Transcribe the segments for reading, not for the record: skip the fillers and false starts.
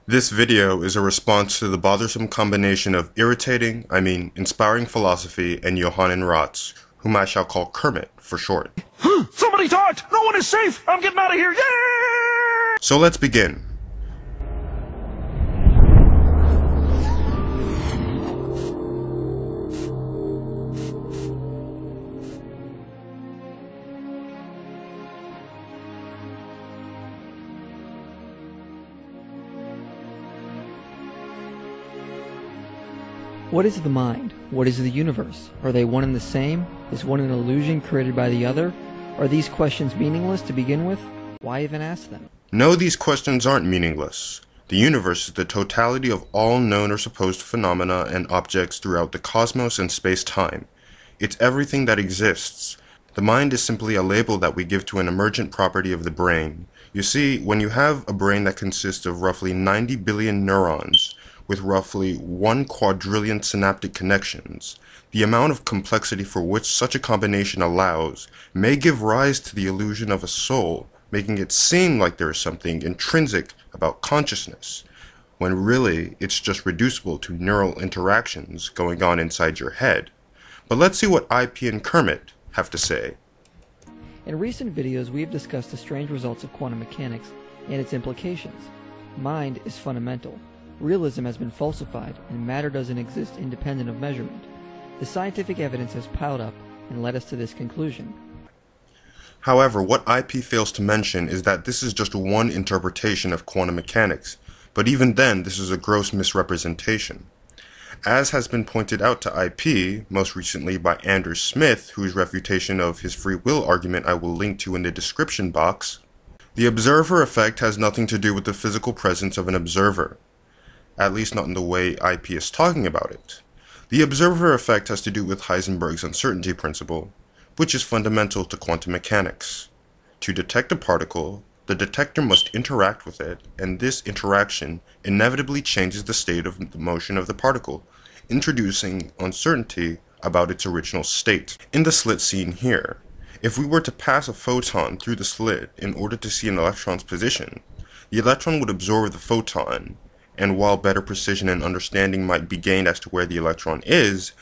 This video is a response to the bothersome combination of inspiring philosophy and Johannan Raatz, whom I shall call Kermit for short. Somebody talked! No one is safe! I'm getting out of here! Yeah! So let's begin. What is the mind? What is the universe? Are they one and the same? Is one an illusion created by the other? Are these questions meaningless to begin with? Why even ask them? No, these questions aren't meaningless. The universe is the totality of all known or supposed phenomena and objects throughout the cosmos and space-time. It's everything that exists. The mind is simply a label that we give to an emergent property of the brain. You see, when you have a brain that consists of roughly 90 billion neurons, with roughly 1 quadrillion synaptic connections, the amount of complexity for which such a combination allows may give rise to the illusion of a soul, making it seem like there is something intrinsic about consciousness, when really it's just reducible to neural interactions going on inside your head. But let's see what IP and Kermit have to say. In recent videos, we have discussed the strange results of quantum mechanics and its implications. Mind is fundamental. Realism has been falsified, and matter doesn't exist independent of measurement. The scientific evidence has piled up and led us to this conclusion. However, what IP fails to mention is that this is just one interpretation of quantum mechanics, but even then this is a gross misrepresentation. As has been pointed out to IP, most recently by Anders Smith, whose refutation of his free will argument I will link to in the description box, the observer effect has nothing to do with the physical presence of an observer. At least not in the way IP is talking about it. The observer effect has to do with Heisenberg's uncertainty principle, which is fundamental to quantum mechanics. To detect a particle, the detector must interact with it, and this interaction inevitably changes the state of the motion of the particle, introducing uncertainty about its original state. In the slit seen here, if we were to pass a photon through the slit in order to see an electron's position, the electron would absorb the photon, and while better precision and understanding might be gained as to where the electron is,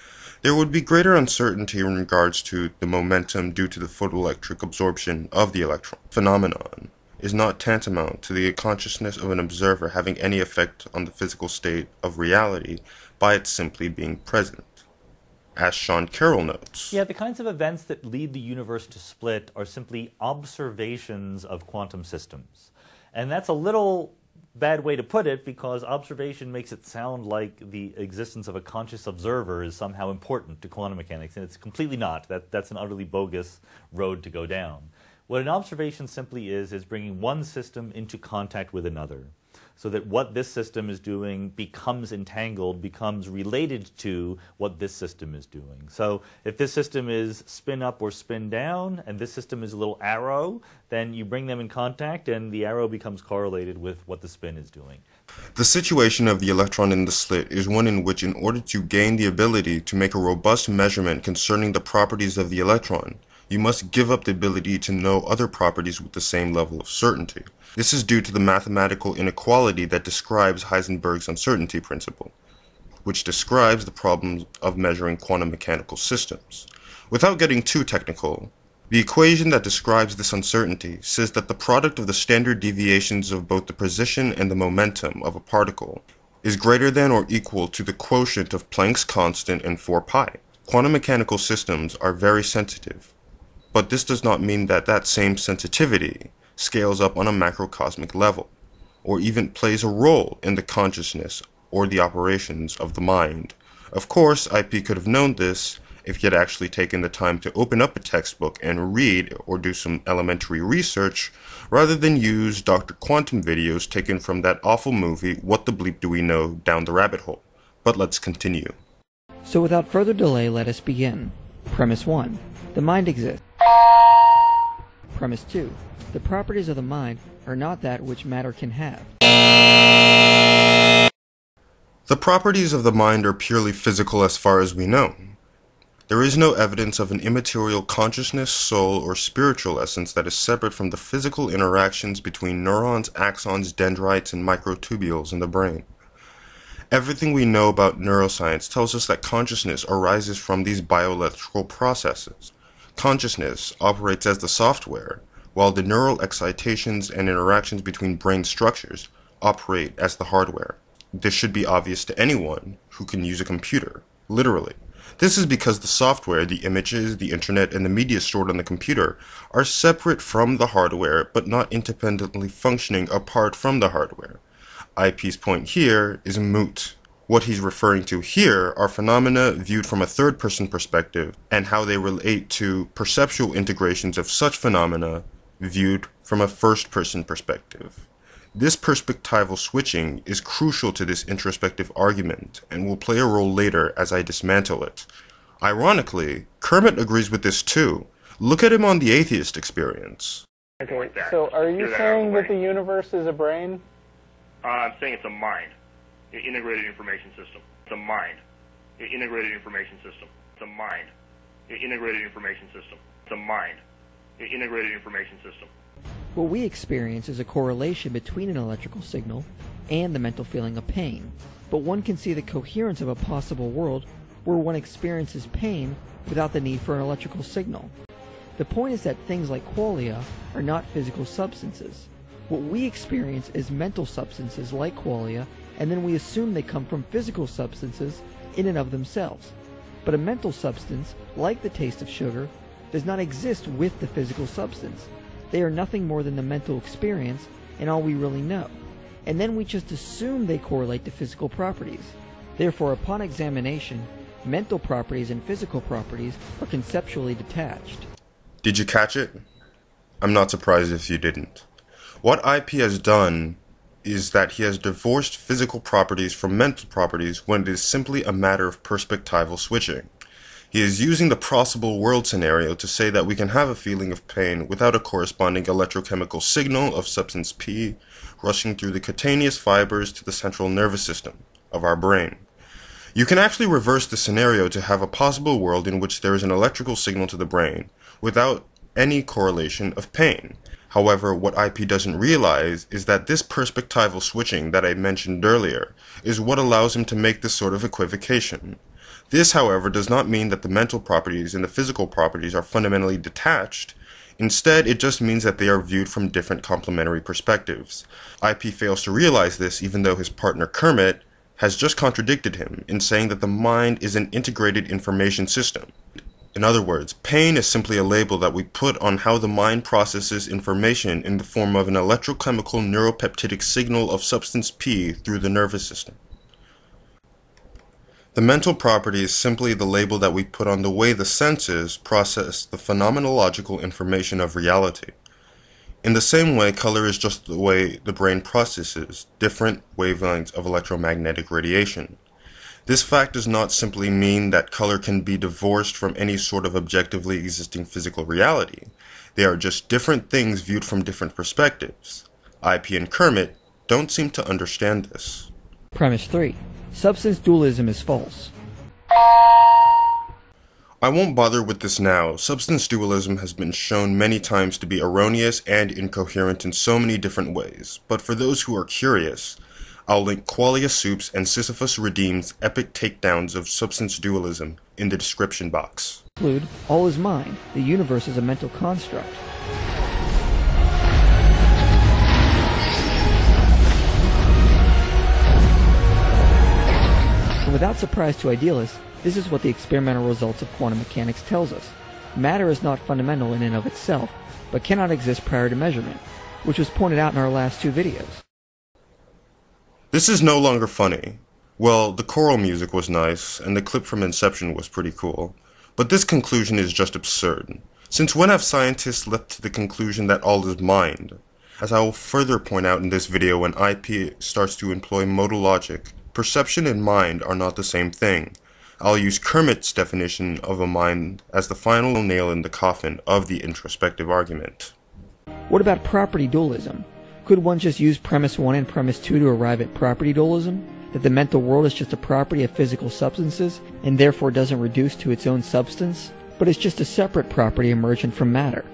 there would be greater uncertainty in regards to the momentum due to the photoelectric absorption of the electron. Phenomenon is not tantamount to the consciousness of an observer having any effect on the physical state of reality by its simply being present, as Sean Carroll notes. Yeah, the kinds of events that lead the universe to split are simply observations of quantum systems. And that's a little bad way to put it, because observation makes it sound like the existence of a conscious observer is somehow important to quantum mechanics, and it's completely not. That's an utterly bogus road to go down. What an observation simply is bringing one system into contact with another, so that what this system is doing becomes entangled, becomes related to what this system is doing. So if this system is spin up or spin down, and this system is a little arrow, then you bring them in contact, and the arrow becomes correlated with what the spin is doing. The situation of the electron in the slit is one in which, in order to gain the ability to make a robust measurement concerning the properties of the electron, you must give up the ability to know other properties with the same level of certainty. This is due to the mathematical inequality that describes Heisenberg's uncertainty principle, which describes the problems of measuring quantum mechanical systems. Without getting too technical, the equation that describes this uncertainty says that the product of the standard deviations of both the position and the momentum of a particle is greater than or equal to the quotient of Planck's constant and 4 pi. Quantum mechanical systems are very sensitive, but this does not mean that that same sensitivity scales up on a macrocosmic level, or even plays a role in the consciousness or the operations of the mind. Of course, IP could have known this if he had actually taken the time to open up a textbook and read or do some elementary research, rather than use Dr. Quantum videos taken from that awful movie, What the Bleep Do We Know, down the rabbit hole. But let's continue. So without further delay, let us begin. Premise 1. The mind exists. Premise 2. The properties of the mind are not that which matter can have. The properties of the mind are purely physical as far as we know. There is no evidence of an immaterial consciousness, soul, or spiritual essence that is separate from the physical interactions between neurons, axons, dendrites, and microtubules in the brain. Everything we know about neuroscience tells us that consciousness arises from these bioelectrical processes. Consciousness operates as the software, while the neural excitations and interactions between brain structures operate as the hardware. This should be obvious to anyone who can use a computer, literally. This is because the software, the images, the internet, and the media stored on the computer are separate from the hardware, but not independently functioning apart from the hardware. IP's point here is moot. What he's referring to here are phenomena viewed from a third-person perspective and how they relate to perceptual integrations of such phenomena viewed from a first-person perspective. This perspectival switching is crucial to this introspective argument and will play a role later as I dismantle it. Ironically, Kermit agrees with this too. Look at him on the atheist experience. Okay, so are you saying that the universe is a brain? I'm saying it's a mind, an integrated information system. It's a mind, an integrated information system. It's a mind, an integrated information system. It's a mind, an integrated information system. What we experience is a correlation between an electrical signal and the mental feeling of pain, but one can see the coherence of a possible world where one experiences pain without the need for an electrical signal. The point is that things like qualia are not physical substances. What we experience is mental substances like qualia, and then we assume they come from physical substances in and of themselves. But a mental substance, like the taste of sugar, does not exist with the physical substance. They are nothing more than the mental experience and all we really know. And then we just assume they correlate to physical properties. Therefore, upon examination, mental properties and physical properties are conceptually detached. Did you catch it? I'm not surprised if you didn't. What IP has done is that he has divorced physical properties from mental properties when it is simply a matter of perspectival switching. He is using the possible world scenario to say that we can have a feeling of pain without a corresponding electrochemical signal of substance P rushing through the cutaneous fibers to the central nervous system of our brain. You can actually reverse the scenario to have a possible world in which there is an electrical signal to the brain without any correlation of pain. However, what IP doesn't realize is that this perspectival switching that I mentioned earlier is what allows him to make this sort of equivocation. This, however, does not mean that the mental properties and the physical properties are fundamentally detached. Instead, it just means that they are viewed from different complementary perspectives. IP fails to realize this even though his partner Kermit has just contradicted him in saying that the mind is an integrated information system. In other words, pain is simply a label that we put on how the mind processes information in the form of an electrochemical neuropeptidic signal of substance P through the nervous system. The mental property is simply the label that we put on the way the senses process the phenomenological information of reality. In the same way, color is just the way the brain processes different wavelengths of electromagnetic radiation. This fact does not simply mean that color can be divorced from any sort of objectively existing physical reality. They are just different things viewed from different perspectives. IP and Kermit don't seem to understand this. Premise 3. Substance dualism is false. I won't bother with this now. Substance dualism has been shown many times to be erroneous and incoherent in so many different ways, but for those who are curious, I'll link QualiaSoup's and SisyphusRedeemed's epic takedowns of substance dualism in the description box. Conclude, all is mind. The universe is a mental construct. And without surprise to idealists, this is what the experimental results of quantum mechanics tells us. Matter is not fundamental in and of itself, but cannot exist prior to measurement, which was pointed out in our last two videos. This is no longer funny. Well, the choral music was nice, and the clip from Inception was pretty cool. But this conclusion is just absurd. Since when have scientists leapt to the conclusion that all is mind? As I will further point out in this video, when IP starts to employ modal logic, perception and mind are not the same thing. I'll use Kermit's definition of a mind as the final nail in the coffin of the introspective argument. What about property dualism? Could one just use premise 1 and premise 2 to arrive at property dualism? that the mental world is just a property of physical substances and therefore doesn't reduce to its own substance, but is just a separate property emergent from matter.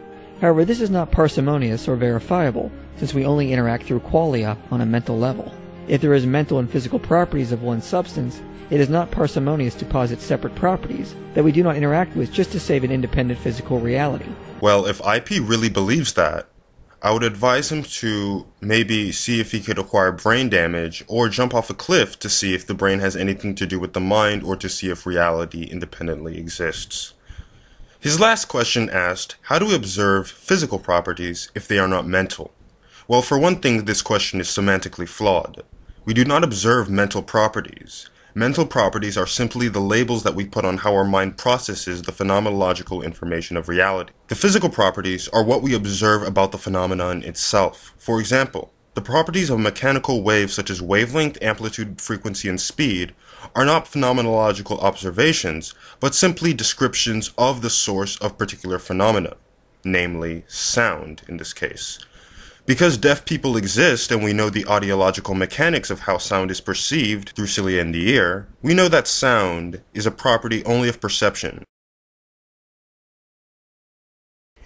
However, this is not parsimonious or verifiable, since we only interact through qualia on a mental level. If there is mental and physical properties of one substance, it is not parsimonious to posit separate properties that we do not interact with just to save an independent physical reality. Well, if IP really believes that, I would advise him to maybe see if he could acquire brain damage or jump off a cliff to see if the brain has anything to do with the mind or to see if reality independently exists. His last question asked, how do we observe physical properties if they are not mental? Well, for one thing, this question is semantically flawed. We do not observe mental properties. Mental properties are simply the labels that we put on how our mind processes the phenomenological information of reality. The physical properties are what we observe about the phenomenon itself. For example, the properties of mechanical waves such as wavelength, amplitude, frequency, and speed are not phenomenological observations, but simply descriptions of the source of particular phenomena, namely sound in this case. Because deaf people exist and we know the audiological mechanics of how sound is perceived through cilia in the ear, we know that sound is a property only of perception.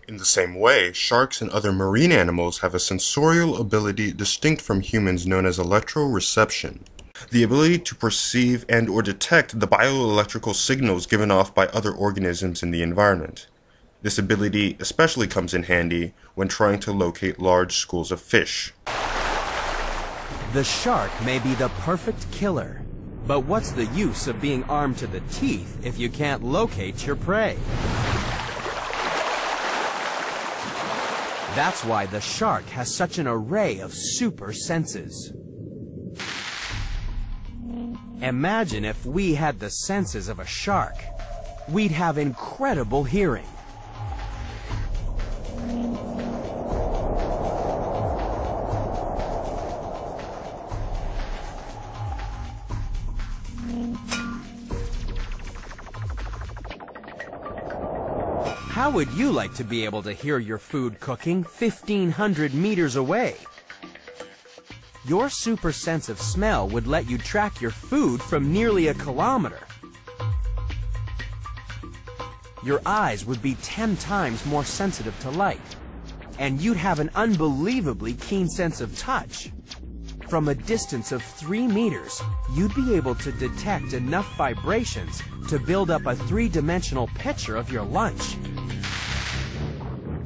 In the same way, sharks and other marine animals have a sensorial ability distinct from humans known as electroreception, the ability to perceive and or detect the bioelectrical signals given off by other organisms in the environment. This ability especially comes in handy when trying to locate large schools of fish. The shark may be the perfect killer, but what's the use of being armed to the teeth if you can't locate your prey? That's why the shark has such an array of super senses. Imagine if we had the senses of a shark. We'd have incredible hearing. How would you like to be able to hear your food cooking 1,500 meters away? Your super sense of smell would let you track your food from nearly 1 kilometer. Your eyes would be 10 times more sensitive to light, and you'd have an unbelievably keen sense of touch. From a distance of 3 meters, you'd be able to detect enough vibrations to build up a 3-dimensional picture of your lunch.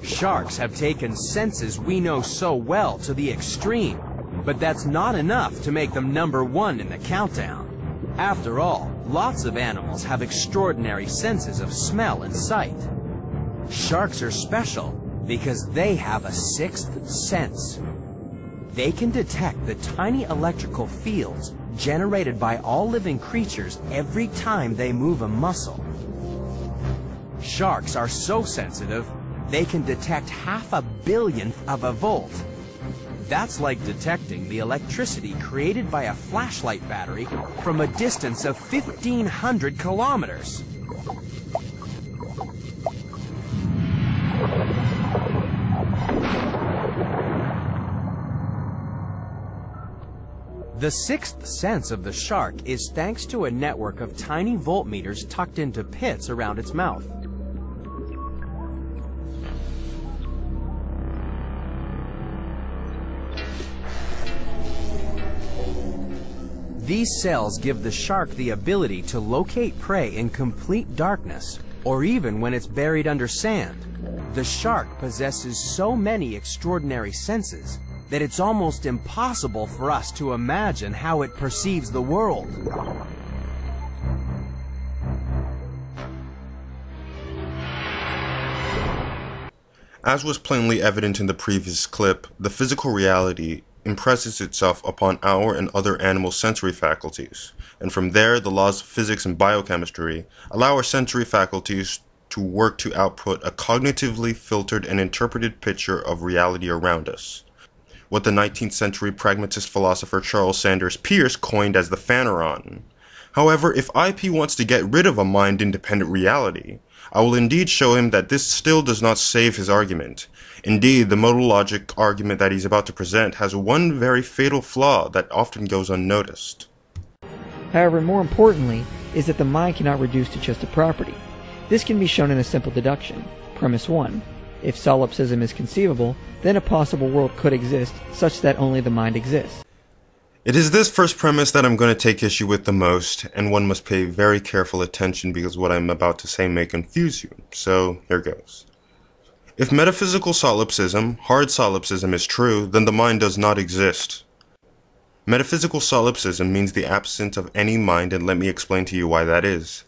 Sharks have taken senses we know so well to the extreme, but that's not enough to make them #1 in the countdown. After all, lots of animals have extraordinary senses of smell and sight. Sharks are special because they have a 6th sense. They can detect the tiny electrical fields generated by all living creatures every time they move a muscle. Sharks are so sensitive, they can detect 0.5 billionth of a volt. That's like detecting the electricity created by a flashlight battery from a distance of 1,500 kilometers. The 6th sense of the shark is thanks to a network of tiny voltmeters tucked into pits around its mouth. These cells give the shark the ability to locate prey in complete darkness, or even when it's buried under sand. The shark possesses so many extraordinary senses that it's almost impossible for us to imagine how it perceives the world. As was plainly evident in the previous clip, the physical reality impresses itself upon our and other animal sensory faculties, and from there the laws of physics and biochemistry allow our sensory faculties to work to output a cognitively filtered and interpreted picture of reality around us, what the 19th century pragmatist philosopher Charles Sanders Peirce coined as the phaneron. However, if IP wants to get rid of a mind-independent reality, I will indeed show him that this still does not save his argument. Indeed, the modal logic argument that he's about to present has one very fatal flaw that often goes unnoticed. However, more importantly, is that the mind cannot reduce to just a property. This can be shown in a simple deduction. Premise 1. If solipsism is conceivable, then a possible world could exist such that only the mind exists. It is this first premise that I'm going to take issue with the most, and one must pay very careful attention because what I'm about to say may confuse you. So, here goes. If metaphysical solipsism, hard solipsism, is true, then the mind does not exist. Metaphysical solipsism means the absence of any mind, and let me explain to you why that is.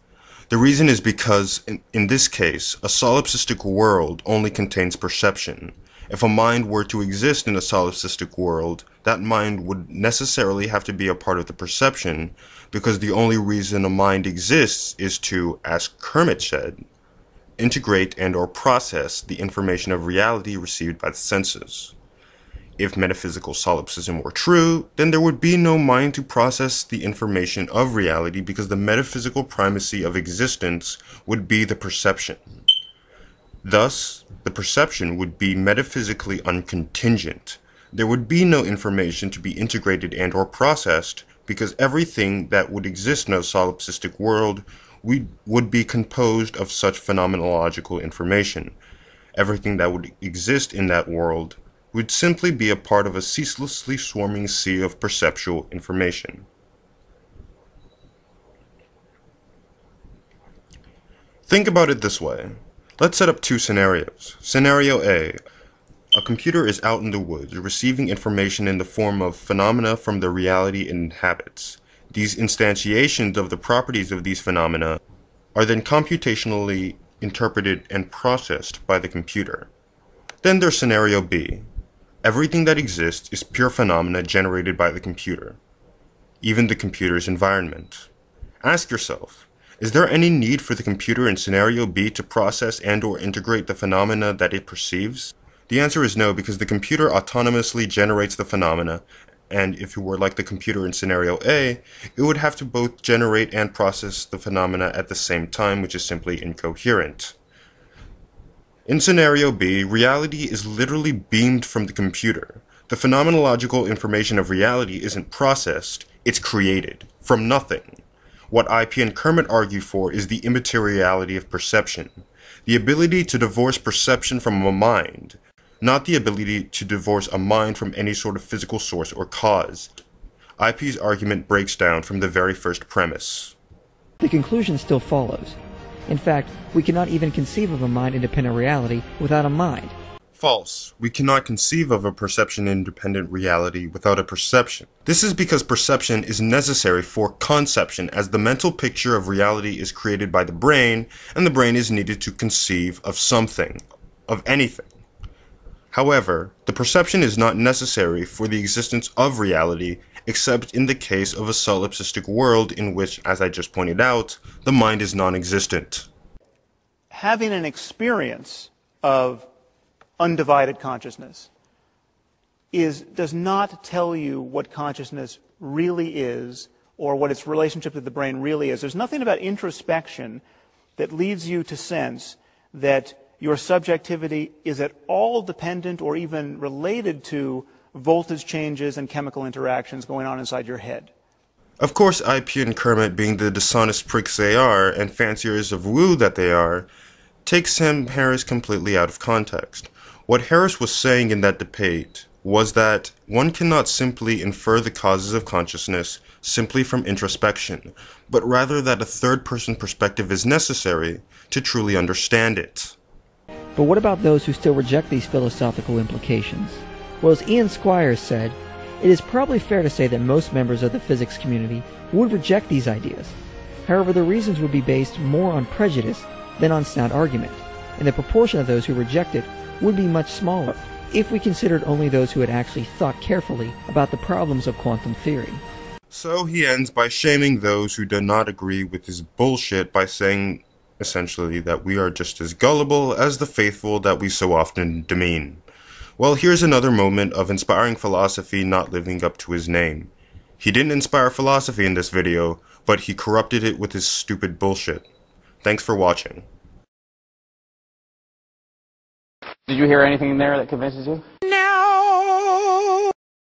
The reason is because, in this case, a solipsistic world only contains perception. If a mind were to exist in a solipsistic world, that mind would necessarily have to be a part of the perception, because the only reason a mind exists is to, as Kermit said, integrate and/or process the information of reality received by the senses. If metaphysical solipsism were true, then there would be no mind to process the information of reality because the metaphysical primacy of existence would be the perception. Thus, the perception would be metaphysically uncontingent. There would be no information to be integrated and/or processed because everything that would exist in a solipsistic world would be composed of such phenomenological information. Everything that would exist in that world would simply be a part of a ceaselessly swarming sea of perceptual information. Think about it this way. Let's set up two scenarios. Scenario A. A computer is out in the woods, receiving information in the form of phenomena from the reality it inhabits. These instantiations of the properties of these phenomena are then computationally interpreted and processed by the computer. Then there's scenario B. Everything that exists is pure phenomena generated by the computer, even the computer's environment. Ask yourself, is there any need for the computer in scenario B to process and/or integrate the phenomena that it perceives? The answer is no, because the computer autonomously generates the phenomena, and if it were like the computer in scenario A, it would have to both generate and process the phenomena at the same time, which is simply incoherent. In scenario B, reality is literally beamed from the computer. The phenomenological information of reality isn't processed, it's created, from nothing. What IP and Kermit argue for is the immateriality of perception, the ability to divorce perception from a mind, not the ability to divorce a mind from any sort of physical source or cause. IP's argument breaks down from the very first premise. The conclusion still follows. In fact, we cannot even conceive of a mind-independent reality without a mind. False. We cannot conceive of a perception-independent reality without a perception. This is because perception is necessary for conception, as the mental picture of reality is created by the brain, and the brain is needed to conceive of something, of anything. However, the perception is not necessary for the existence of reality, except in the case of a solipsistic world in which, as I just pointed out, the mind is non-existent. Having an experience of undivided consciousness does not tell you what consciousness really is or what its relationship to the brain really is. There's nothing about introspection that leads you to sense that your subjectivity is at all dependent or even related to voltage changes and chemical interactions going on inside your head. Of course, IP and Kermit, being the dishonest pricks they are, and fanciers of woo that they are, take Sam Harris completely out of context. What Harris was saying in that debate was that one cannot simply infer the causes of consciousness simply from introspection, but rather that a third-person perspective is necessary to truly understand it. But what about those who still reject these philosophical implications? Well, as Ian Squires said, it is probably fair to say that most members of the physics community would reject these ideas. However, the reasons would be based more on prejudice than on sound argument, and the proportion of those who reject it would be much smaller if we considered only those who had actually thought carefully about the problems of quantum theory. So he ends by shaming those who do not agree with his bullshit by saying, essentially, that we are just as gullible as the faithful that we so often demean. Well, here's another moment of inspiring philosophy not living up to his name. He didn't inspire philosophy in this video, but he corrupted it with his stupid bullshit. Thanks for watching. Did you hear anything in there that convinces you?